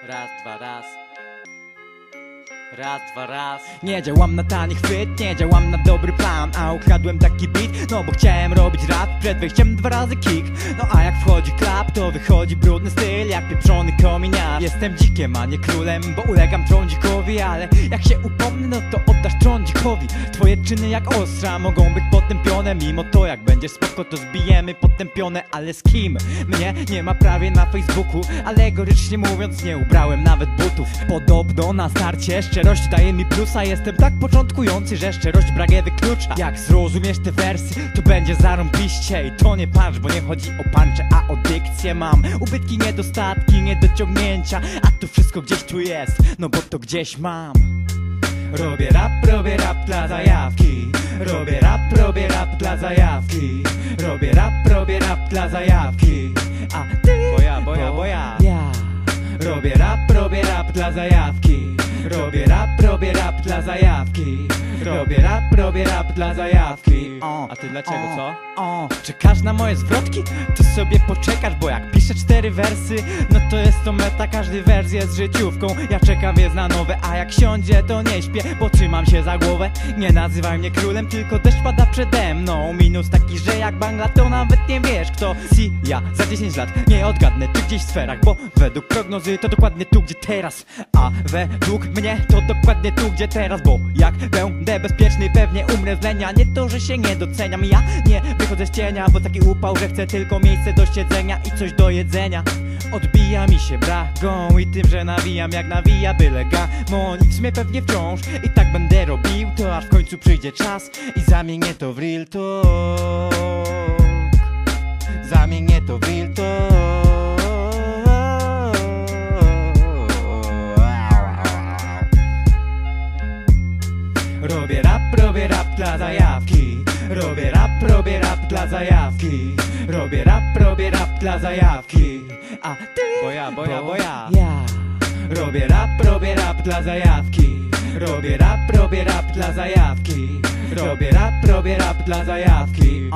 Raz, dwa, raz. Raz, dwa, raz. Nie działam na tani chwyt, nie działam na dobry plan, a ukradłem taki beat, no bo chciałem robić rap. Przed wejściem 2 razy kick. No a jak wchodzi klap, to wychodzi brudny styl, jak pieprzony kominiarz. Jestem dzikiem, a nie królem, bo ulegam trądzikowi. Ale jak się upomnę, no to oddasz trądzikowi. Twoje czyny jak ostrza mogą być potępione. Mimo to jak będziesz spoko, to zbijemy potępione. Ale z kim? Mnie nie ma prawie na Facebooku. Alegorycznie mówiąc, nie ubrałem nawet butów. Podobno na starcie szczerość daje mi plusa. Jestem tak początkujący, że szczerość bragę wyklucza. Jak zrozumiesz te wersy, to będzie zarąbiście. I to nie pancz, bo nie chodzi o pancze, a o dykcję. Mam ubytki, niedostatki, niedociągnięcia, a tu wszystko gdzieś tu jest, no bo to gdzieś mam. Robię rap dla zajawki. Robię rap dla zajawki. Robię rap dla zajawki. A ty, bo ja robię rap dla zajawki. Robię rap dla zajawki. Robię rap dla zajawki. A ty dlaczego, co? Czekasz na moje zwrotki? To sobie poczekasz, bo jak piszę 4 wersy, no to jest to meta, każdy wers jest życiówką. Ja czekam więc na nowe, a jak siądzie, to nie śpię, bo trzymam się za głowę. Nie nazywaj mnie królem, tylko deszcz pada przede mną. Minus taki, że jak Bangla, to nawet nie wiesz kto. Ja za 10 lat nie odgadnę, ty gdzieś w sferach, bo według prognozy to dokładnie tu, gdzie teraz. A według mnie to dokładnie tu, gdzie teraz. Bo jak będę bezpieczny, pewnie umrę z lenia. Nie to, że się nie doceniam, ja nie wychodzę z cienia, bo taki upał, że chcę tylko miejsce do siedzenia i coś do jedzenia. Odbija mi się bragą i tym, że nawijam jak nawija byle gamonic mnie pewnie wciąż. I tak będę robił to, aż w końcu przyjdzie czas i zamienię to w real talk. Zamienię to w real talk. Robię rap dla zajawki. Robię rap dla zajawki. Robię rap dla zajawki. A ty, bo ja robię rap dla zajawki. Robię rap dla zajawki. Robię rap dla zajawki.